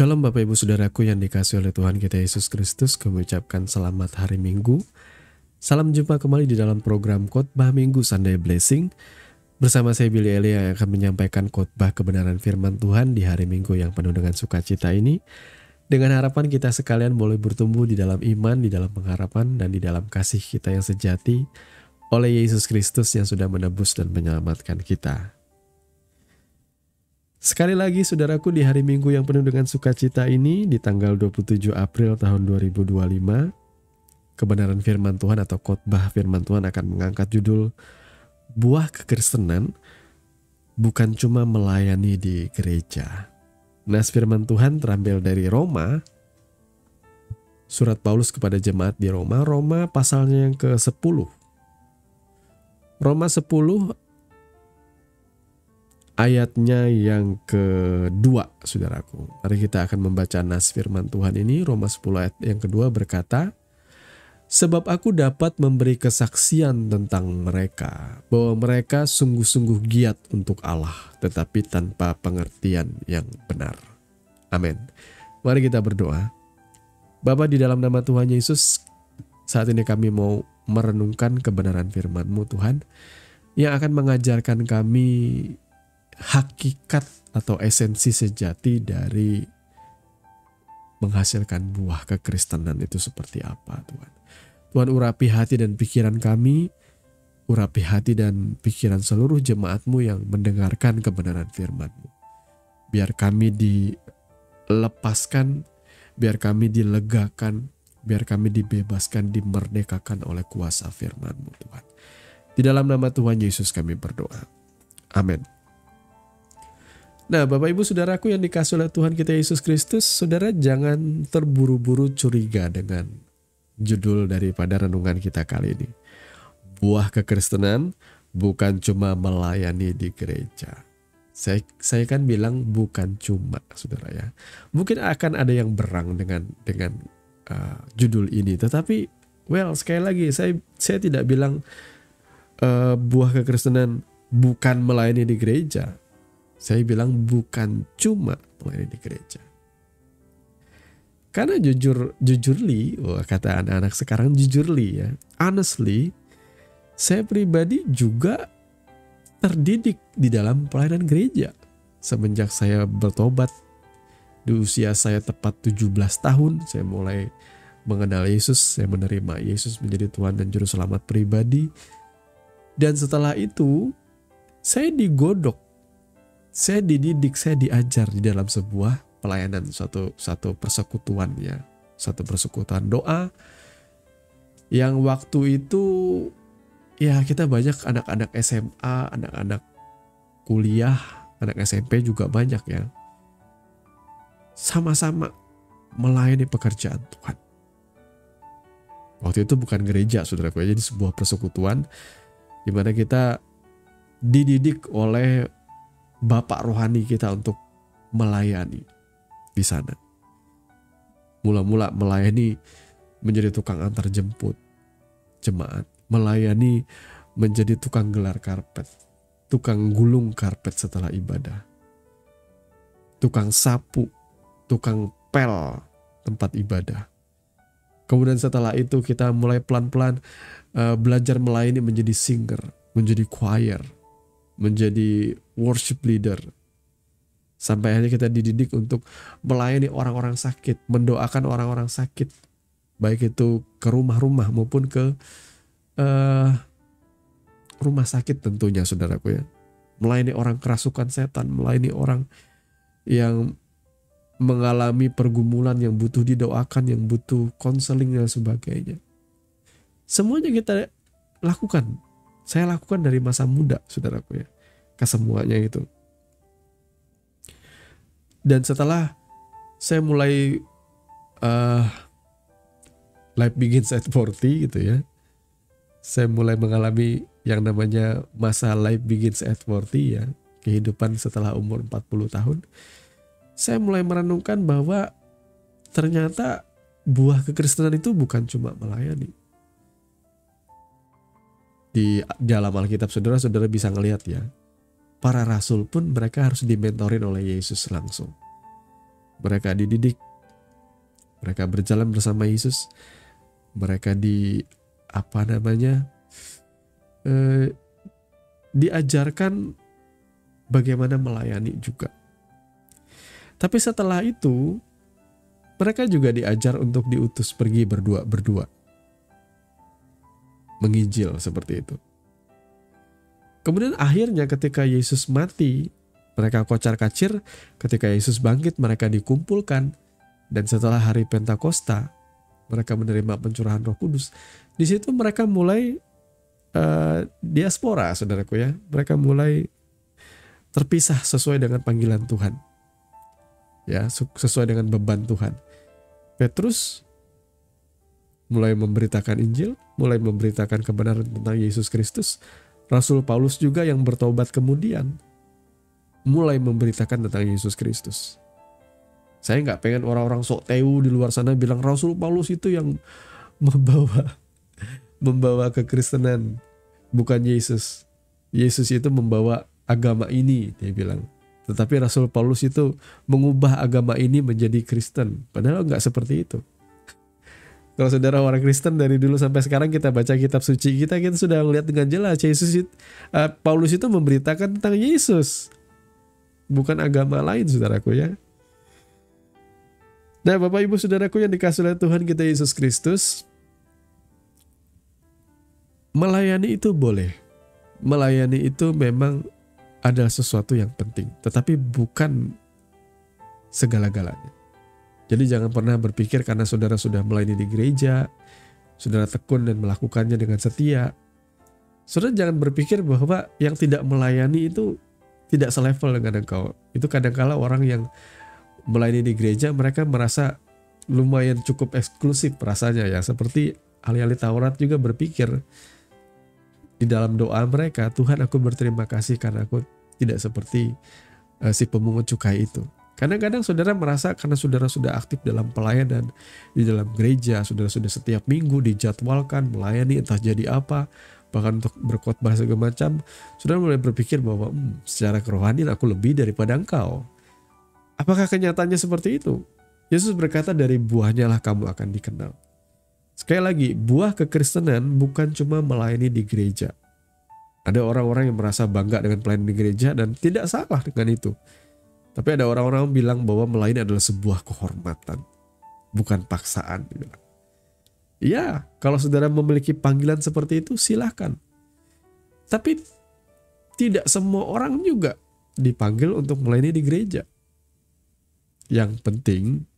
Shalom Bapak Ibu Saudaraku yang dikasihi oleh Tuhan kita Yesus Kristus. Kami ucapkan selamat hari Minggu. Salam jumpa kembali di dalam program Khotbah Minggu Sunday Blessing. Bersama saya Billy Eli yang akan menyampaikan khotbah kebenaran firman Tuhan di hari Minggu yang penuh dengan sukacita ini. Dengan harapan kita sekalian boleh bertumbuh di dalam iman, di dalam pengharapan, dan di dalam kasih kita yang sejati oleh Yesus Kristus yang sudah menebus dan menyelamatkan kita. Sekali lagi saudaraku, di hari Minggu yang penuh dengan sukacita ini, di tanggal 27 April tahun 2025, kebenaran firman Tuhan atau khotbah firman Tuhan akan mengangkat judul Buah Kekristenan bukan cuma melayani di gereja. Nas firman Tuhan terambil dari Roma, surat Paulus kepada jemaat di Roma, Roma pasalnya yang ke-10. Roma 10 ayatnya yang kedua, saudaraku. Mari kita akan membaca nas firman Tuhan ini. Roma 10 ayat yang kedua berkata, sebab aku dapat memberi kesaksian tentang mereka, bahwa mereka sungguh-sungguh giat untuk Allah, tetapi tanpa pengertian yang benar. Amin. Mari kita berdoa. Bapa, di dalam nama Tuhan Yesus, saat ini kami mau merenungkan kebenaran firman-Mu Tuhan, yang akan mengajarkan kami hakikat atau esensi sejati dari menghasilkan buah kekristenan itu seperti apa, Tuhan. Tuhan, urapi hati dan pikiran kami, urapi hati dan pikiran seluruh jemaat-Mu yang mendengarkan kebenaran firman-Mu. Biar kami dilepaskan, biar kami dilegakan, biar kami dibebaskan, dimerdekakan oleh kuasa firman-Mu, Tuhan. Di dalam nama Tuhan Yesus kami berdoa. Amin. Nah, Bapak Ibu Saudaraku yang dikasihi oleh Tuhan kita Yesus Kristus, saudara jangan terburu-buru curiga dengan judul daripada renungan kita kali ini. Buah kekristenan bukan cuma melayani di gereja. Saya kan bilang bukan cuma, saudara ya. Mungkin akan ada yang berang dengan judul ini, tetapi sekali lagi saya tidak bilang buah kekristenan bukan melayani di gereja. Saya bilang bukan cuma melayani di gereja. Karena jujurly, kata anak-anak sekarang jujurly ya. Honestly, saya pribadi juga terdidik di dalam pelayanan gereja. Semenjak saya bertobat di usia saya tepat 17 tahun, saya mulai mengenal Yesus, saya menerima Yesus menjadi Tuhan dan Juru Selamat pribadi. Dan setelah itu, saya digodok, saya dididik, saya diajar di dalam sebuah pelayanan, satu persekutuan ya, satu persekutuan doa yang waktu itu ya kita banyak anak-anak SMA, anak-anak kuliah, anak SMP juga banyak ya, sama-sama melayani pekerjaan Tuhan. Waktu itu bukan gereja, saudaraku, jadi sebuah persekutuan di mana kita dididik oleh Bapak rohani kita untuk melayani di sana. Mula-mula melayani menjadi tukang antar jemput jemaat, melayani menjadi tukang gelar karpet, tukang gulung karpet setelah ibadah, tukang sapu, tukang pel tempat ibadah. Kemudian setelah itu kita mulai pelan-pelan belajar melayani menjadi singer, menjadi choir, menjadi worship leader. Sampai akhirnya kita dididik untuk melayani orang-orang sakit, mendoakan orang-orang sakit. Baik itu ke rumah-rumah maupun ke rumah sakit tentunya, saudaraku ya. Melayani orang kerasukan setan, melayani orang yang mengalami pergumulan, yang butuh didoakan, yang butuh konseling dan sebagainya. Semuanya kita lakukan. Saya lakukan dari masa muda, saudaraku ya, kesemuanya itu. Dan setelah saya mulai life begins at 40 gitu ya, saya mulai mengalami yang namanya masa life begins at 40 ya, kehidupan setelah umur 40 tahun. Saya mulai merenungkan bahwa ternyata buah kekristenan itu bukan cuma melayani. Di dalam Alkitab saudara-saudara bisa ngelihat ya, para rasul pun mereka harus dimentorin oleh Yesus langsung. Mereka dididik, mereka berjalan bersama Yesus, mereka diajarkan bagaimana melayani juga. Tapi setelah itu, mereka juga diajar untuk diutus pergi berdua-berdua. Menginjil seperti itu. Kemudian akhirnya ketika Yesus mati, mereka kocar-kacir. Ketika Yesus bangkit, mereka dikumpulkan. Dan setelah hari Pentakosta, mereka menerima pencurahan Roh Kudus. Di situ mereka mulai diaspora, saudaraku ya. Mereka mulai terpisah sesuai dengan panggilan Tuhan. Ya, sesuai dengan beban Tuhan. Petrus mulai memberitakan Injil, mulai memberitakan kebenaran tentang Yesus Kristus. Rasul Paulus juga yang bertobat kemudian mulai memberitakan tentang Yesus Kristus. Saya nggak pengen orang-orang sok teu di luar sana bilang Rasul Paulus itu yang membawa kekristenan, bukan Yesus. Yesus itu membawa agama ini, dia bilang. Tetapi Rasul Paulus itu mengubah agama ini menjadi Kristen. Padahal nggak seperti itu. Kalau saudara orang Kristen dari dulu sampai sekarang kita baca kitab suci kita sudah melihat dengan jelas Paulus itu memberitakan tentang Yesus, bukan agama lain, saudaraku ya. Nah, Bapak Ibu saudaraku yang dikasihi oleh Tuhan kita Yesus Kristus, melayani itu boleh. Melayani itu memang adalah sesuatu yang penting, tetapi bukan segala-galanya. Jadi jangan pernah berpikir karena saudara sudah melayani di gereja, saudara tekun dan melakukannya dengan setia. Saudara jangan berpikir bahwa yang tidak melayani itu tidak selevel dengan engkau. Itu kadang-kala orang yang melayani di gereja, mereka merasa lumayan cukup eksklusif rasanya ya. Seperti ahli-ahli Taurat juga berpikir di dalam doa mereka, Tuhan aku berterima kasih karena aku tidak seperti si pemungut cukai itu. Kadang-kadang saudara merasa karena saudara sudah aktif dalam pelayanan di dalam gereja, saudara sudah setiap minggu dijadwalkan melayani entah jadi apa, bahkan untuk berkhotbah segala macam, saudara mulai berpikir bahwa secara kerohanian aku lebih daripada engkau. Apakah kenyataannya seperti itu? Yesus berkata dari buahnya lah kamu akan dikenal. Sekali lagi, buah kekristenan bukan cuma melayani di gereja. Ada orang-orang yang merasa bangga dengan pelayanan di gereja dan tidak salah dengan itu. Tapi ada orang-orang yang bilang bahwa melayani adalah sebuah kehormatan, bukan paksaan. Ya, kalau saudara memiliki panggilan seperti itu, silakan. Tapi tidak semua orang juga dipanggil untuk melayani di gereja. Yang penting,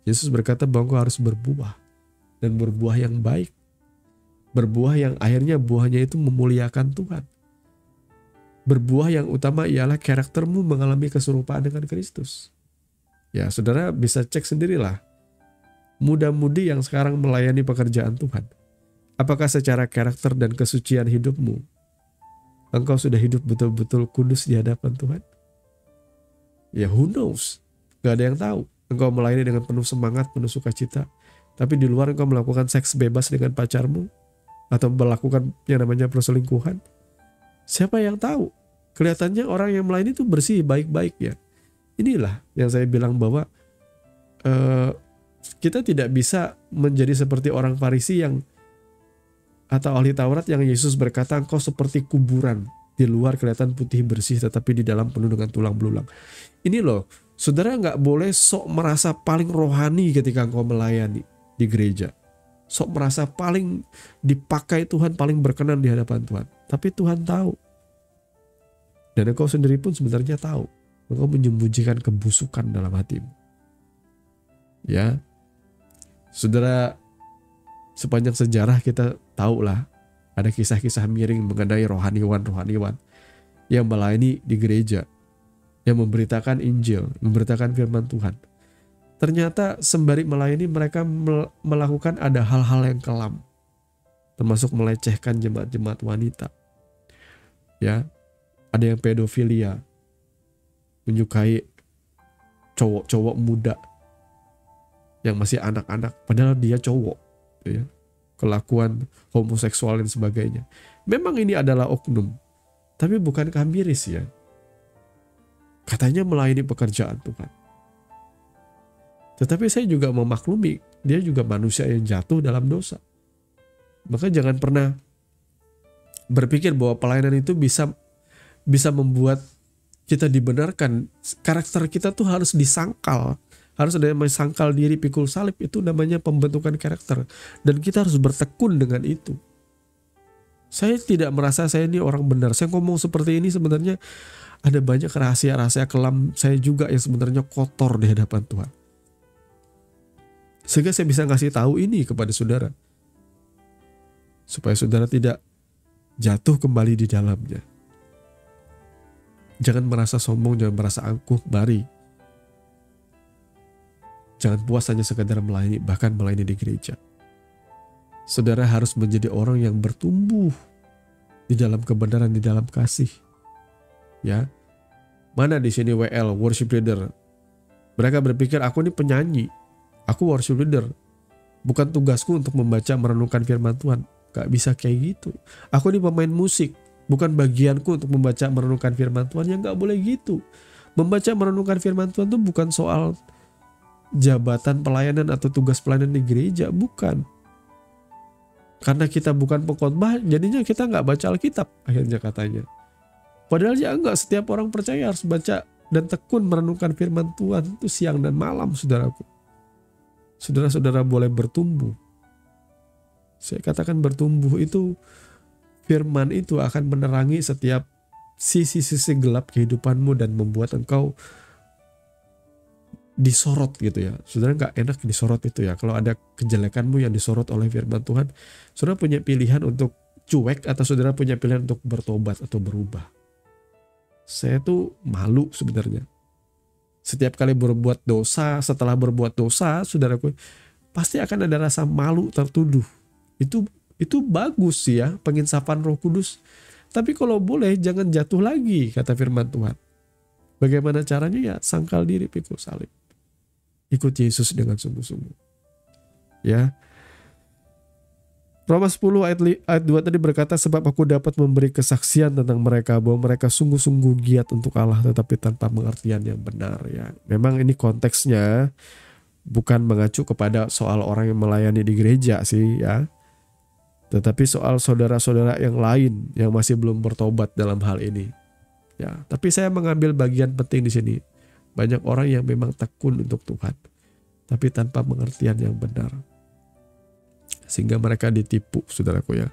Yesus berkata bahwa engkau harus berbuah. Dan berbuah yang baik. Berbuah yang akhirnya buahnya itu memuliakan Tuhan. Berbuah yang utama ialah karaktermu mengalami keserupaan dengan Kristus. Ya, saudara bisa cek sendirilah. Muda-mudi yang sekarang melayani pekerjaan Tuhan. Apakah secara karakter dan kesucian hidupmu, engkau sudah hidup betul-betul kudus di hadapan Tuhan? Ya, who knows? Gak ada yang tahu. Engkau melayani dengan penuh semangat, penuh sukacita. Tapi di luar engkau melakukan seks bebas dengan pacarmu. Atau melakukan yang namanya perselingkuhan. Siapa yang tahu? Kelihatannya orang yang melayani itu bersih, baik-baik ya. Inilah yang saya bilang bahwa kita tidak bisa menjadi seperti orang Farisi yang atau ahli Taurat yang Yesus berkata engkau seperti kuburan. Di luar kelihatan putih bersih tetapi di dalam penuh dengan tulang belulang. Ini loh, saudara nggak boleh sok merasa paling rohani ketika engkau melayani di gereja. Sok merasa paling dipakai Tuhan, paling berkenan di hadapan Tuhan. Tapi Tuhan tahu. Dan engkau sendiri pun sebenarnya tahu. Engkau menyembunyikan kebusukan dalam hatimu. Ya. Saudara, sepanjang sejarah kita tahulah ada kisah-kisah miring mengenai rohaniwan-rohaniwan yang melayani di gereja, yang memberitakan Injil, memberitakan firman Tuhan. Ternyata sembari melayani mereka melakukan ada hal-hal yang kelam, termasuk melecehkan jemaat-jemaat wanita. Ya, ada yang pedofilia, menyukai cowok-cowok muda yang masih anak-anak, padahal dia cowok, ya. Kelakuan homoseksual dan sebagainya. Memang ini adalah oknum, tapi bukankah miris ya? Katanya melayani pekerjaan Tuhan. Tetapi saya juga memaklumi, dia juga manusia yang jatuh dalam dosa. Maka jangan pernah berpikir bahwa pelayanan itu bisa membuat kita dibenarkan. Karakter kita tuh harus disangkal. Harus ada yang sangkal diri, pikul salib, itu namanya pembentukan karakter. Dan kita harus bertekun dengan itu. Saya tidak merasa saya ini orang benar. Saya ngomong seperti ini sebenarnya ada banyak rahasia-rahasia kelam saya juga yang sebenarnya kotor di hadapan Tuhan. Sehingga saya bisa ngasih tahu ini kepada saudara. Supaya saudara tidak jatuh kembali di dalamnya. Jangan merasa sombong, jangan merasa angkuh, mari. Jangan puas hanya sekadar melayani, bahkan melayani di gereja. Saudara harus menjadi orang yang bertumbuh di dalam kebenaran, di dalam kasih. Ya, mana di sini WL, worship leader? Mereka berpikir aku ini penyanyi, aku worship leader. Bukan tugasku untuk membaca merenungkan firman Tuhan. Gak bisa kayak gitu. Aku ini pemain musik, bukan bagianku untuk membaca merenungkan firman Tuhan. Yang gak boleh gitu. Membaca merenungkan firman Tuhan itu bukan soal jabatan pelayanan atau tugas pelayanan di gereja, bukan. Karena kita bukan pengkhotbah, jadinya kita nggak baca Alkitab akhirnya katanya. Padahal ya enggak, setiap orang percaya harus baca dan tekun merenungkan firman Tuhan itu siang dan malam, saudaraku. Saudara-saudara boleh bertumbuh. Saya katakan bertumbuh itu, firman itu akan menerangi setiap sisi-sisi gelap kehidupanmu dan membuat engkau disorot gitu ya. Saudara gak enak disorot itu ya. Kalau ada kejelekanmu yang disorot oleh firman Tuhan, saudara punya pilihan untuk cuek atau saudara punya pilihan untuk bertobat atau berubah. Saya tuh malu sebenarnya. Setiap kali berbuat dosa, setelah berbuat dosa, saudaraku, pasti akan ada rasa malu tertuduh. Itu bagus sih ya, penginsapan Roh Kudus. Tapi kalau boleh jangan jatuh lagi, kata firman Tuhan. Bagaimana caranya? Ya sangkal diri, pikul salib. Ikut Yesus dengan sungguh-sungguh. Ya. Roma 10 ayat 2 tadi berkata, sebab aku dapat memberi kesaksian tentang mereka bahwa mereka sungguh-sungguh giat untuk Allah tetapi tanpa pengertian yang benar ya. Memang ini konteksnya bukan mengacu kepada soal orang yang melayani di gereja sih ya. Tetapi soal saudara-saudara yang lain yang masih belum bertobat dalam hal ini. Ya, tapi saya mengambil bagian penting di sini. Banyak orang yang memang tekun untuk Tuhan, tapi tanpa pengertian yang benar. Sehingga mereka ditipu, saudaraku ya.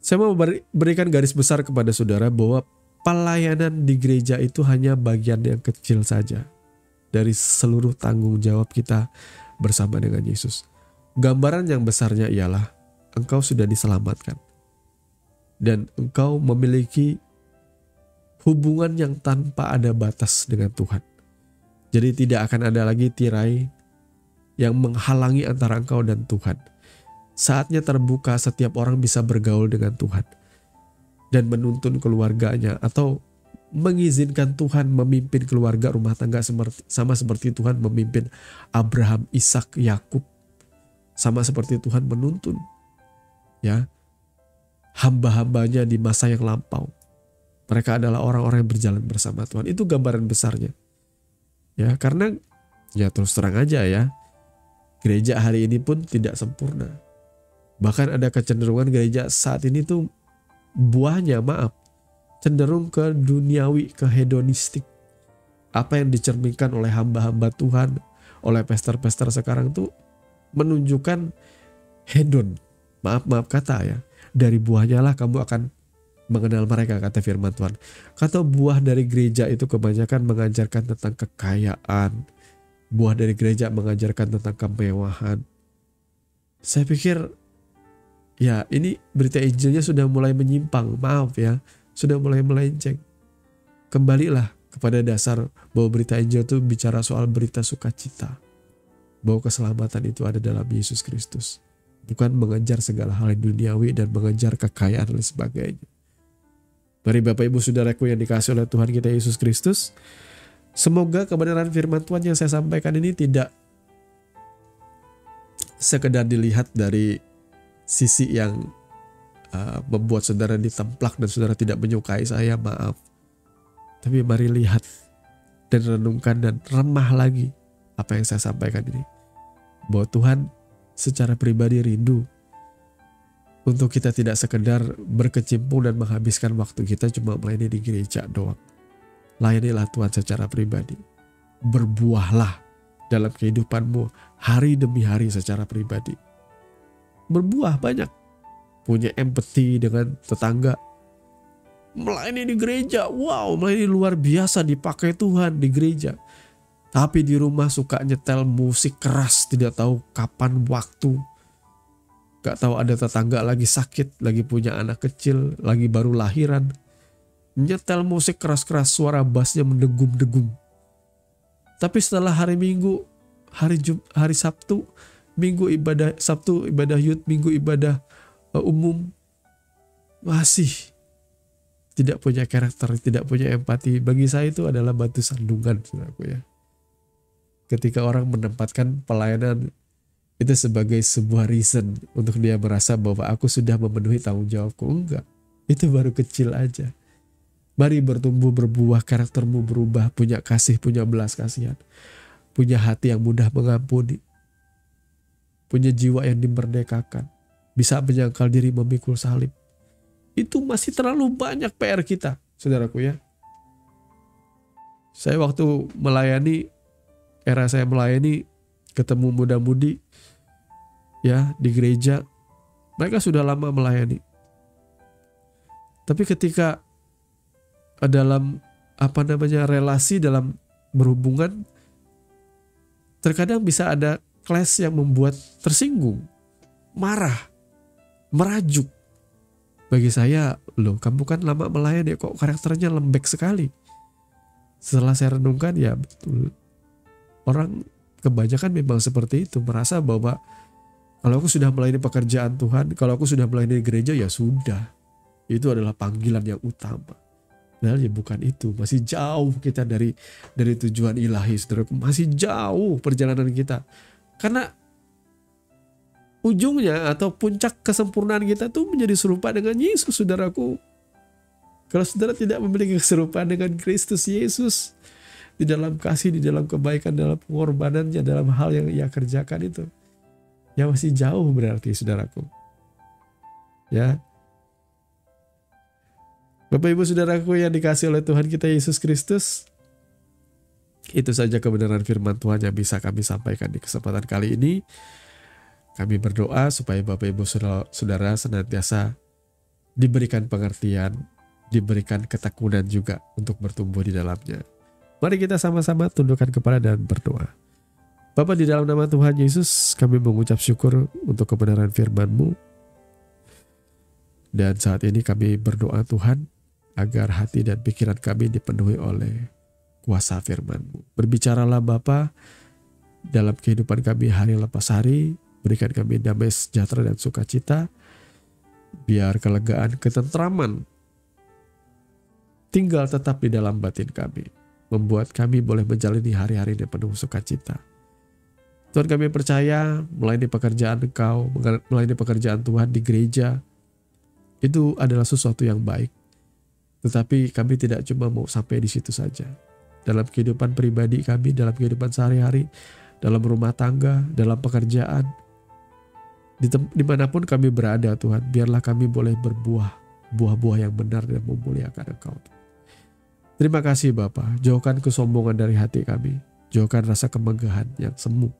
Saya mau berikan garis besar kepada saudara bahwa pelayanan di gereja itu hanya bagian yang kecil saja dari seluruh tanggung jawab kita bersama dengan Yesus. Gambaran yang besarnya ialah engkau sudah diselamatkan. Dan engkau memiliki hubungan yang tanpa ada batas dengan Tuhan. Jadi tidak akan ada lagi tirai yang menghalangi antara engkau dan Tuhan. Saatnya terbuka, setiap orang bisa bergaul dengan Tuhan. Dan menuntun keluarganya atau mengizinkan Tuhan memimpin keluarga rumah tangga sama seperti Tuhan memimpin Abraham, Ishak, Yakub. Sama seperti Tuhan menuntun ya hamba-hambanya di masa yang lampau. Mereka adalah orang-orang yang berjalan bersama Tuhan. Itu gambaran besarnya. Ya, karena ya terus terang aja ya, gereja hari ini pun tidak sempurna. Bahkan ada kecenderungan gereja saat ini tuh buahnya cenderung ke duniawi, ke hedonistik. Apa yang dicerminkan oleh hamba-hamba Tuhan, oleh pastor-pastor sekarang tuh menunjukkan hedon. Maaf kata ya. Dari buahnya lah kamu akan mengenal mereka, kata firman Tuhan. Kata buah dari gereja itu kebanyakan mengajarkan tentang kekayaan. Buah dari gereja mengajarkan tentang kemewahan. Saya pikir ya ini berita Injilnya sudah mulai menyimpang. Maaf ya, sudah mulai melenceng. Kembalilah kepada dasar bahwa berita Injil itu bicara soal berita sukacita. Bahwa keselamatan itu ada dalam Yesus Kristus. Bukan mengejar segala hal yang duniawi dan mengejar kekayaan dan sebagainya. Mari Bapak Ibu Saudaraku yang dikasihi oleh Tuhan kita Yesus Kristus, semoga kebenaran firman Tuhan yang saya sampaikan ini tidak sekedar dilihat dari sisi yang membuat saudara ditemplak dan saudara tidak menyukai saya, maaf. Tapi mari lihat dan renungkan dan remah lagi apa yang saya sampaikan ini. Bahwa Tuhan secara pribadi rindu untuk kita tidak sekedar berkecimpung dan menghabiskan waktu kita cuma melayani di gereja doang. Layanilah Tuhan secara pribadi. Berbuahlah dalam kehidupanmu hari demi hari secara pribadi. Berbuah banyak. Punya empati dengan tetangga. Melayani di gereja. Wow, melayani luar biasa, dipakai Tuhan di gereja. Tapi di rumah suka nyetel musik keras, tidak tahu kapan waktu. Gak tahu ada tetangga lagi sakit, lagi punya anak kecil, lagi baru lahiran. Nyetel musik keras-keras, suara bassnya mendegum-degum. Tapi setelah hari Minggu, hari Sabtu, Minggu ibadah, Sabtu ibadah youth, Minggu ibadah umum, masih tidak punya karakter, tidak punya empati. Bagi saya itu adalah batu sandungan, saudaraku ya. Ketika orang menempatkan pelayanan itu sebagai sebuah reason untuk dia merasa bahwa aku sudah memenuhi tanggung jawabku. Enggak, itu baru kecil aja. Mari bertumbuh, berbuah, karaktermu berubah, punya kasih, punya belas kasihan, punya hati yang mudah mengampuni, punya jiwa yang dimerdekakan, bisa menyangkal diri, memikul salib. Itu masih terlalu banyak PR kita, saudaraku ya. Saya waktu melayani, era saya melayani, ketemu muda-mudi ya di gereja, mereka sudah lama melayani. Tapi ketika dalam relasi, dalam berhubungan, terkadang bisa ada clash yang membuat tersinggung, marah, merajuk. Bagi saya, loh kamu kan lama melayani kok karakternya lembek sekali. Setelah saya renungkan, ya betul. Orang kebanyakan memang seperti itu, merasa bahwa kalau aku sudah melayani pekerjaan Tuhan, kalau aku sudah melayani gereja, ya sudah. Itu adalah panggilan yang utama. Padahal ya bukan itu. Masih jauh kita dari tujuan ilahi, saudaraku. Masih jauh perjalanan kita. Karena ujungnya atau puncak kesempurnaan kita tuh menjadi serupa dengan Yesus, saudaraku. Kalau saudara tidak memiliki keserupaan dengan Kristus Yesus, di dalam kasih, di dalam kebaikan, dalam pengorbanannya, dalam hal yang ia kerjakan itu, ya masih jauh berarti, saudaraku. Ya. Bapak Ibu saudaraku yang dikasih oleh Tuhan kita Yesus Kristus, itu saja kebenaran firman Tuhan yang bisa kami sampaikan di kesempatan kali ini. Kami berdoa supaya Bapak Ibu saudara senantiasa diberikan pengertian, diberikan ketekunan juga untuk bertumbuh di dalamnya. Mari kita sama-sama tundukkan kepala dan berdoa. Bapa, di dalam nama Tuhan Yesus, kami mengucap syukur untuk kebenaran firman-Mu. Dan saat ini kami berdoa Tuhan, agar hati dan pikiran kami dipenuhi oleh kuasa firman-Mu. Berbicaralah Bapa dalam kehidupan kami hari lepas hari, berikan kami damai, sejahtera dan sukacita, biar kelegaan, ketentraman tinggal tetap di dalam batin kami, membuat kami boleh menjalani hari-hari yang penuh sukacita. Tuhan, kami percaya melayani pekerjaan Engkau, melayani pekerjaan Tuhan di gereja, itu adalah sesuatu yang baik. Tetapi kami tidak cuma mau sampai di situ saja. Dalam kehidupan pribadi kami, dalam kehidupan sehari-hari, dalam rumah tangga, dalam pekerjaan, dimanapun kami berada Tuhan, biarlah kami boleh berbuah, buah-buah yang benar dan memuliakan Engkau. Terima kasih Bapa, jauhkan kesombongan dari hati kami, jauhkan rasa kemegahan yang semu.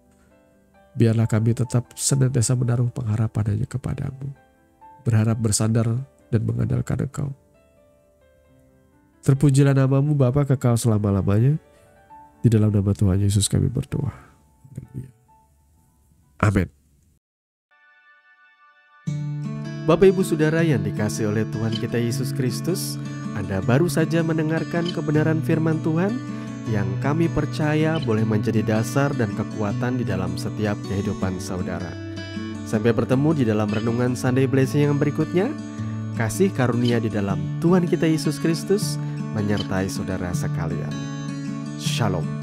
Biarlah kami tetap senantiasa menaruh pengharapan hanya kepadamu, berharap bersandar dan mengandalkan Engkau. Terpujilah namamu Bapa kekal selama-lamanya. Di dalam nama Tuhan Yesus kami berdoa. Amin. Bapak Ibu Saudara yang dikasihi oleh Tuhan kita Yesus Kristus, Anda baru saja mendengarkan kebenaran firman Tuhan yang kami percaya boleh menjadi dasar dan kekuatan di dalam setiap kehidupan saudara. Sampai bertemu di dalam renungan Sunday Blessing yang berikutnya. Kasih karunia di dalam Tuhan kita Yesus Kristus menyertai saudara sekalian. Shalom.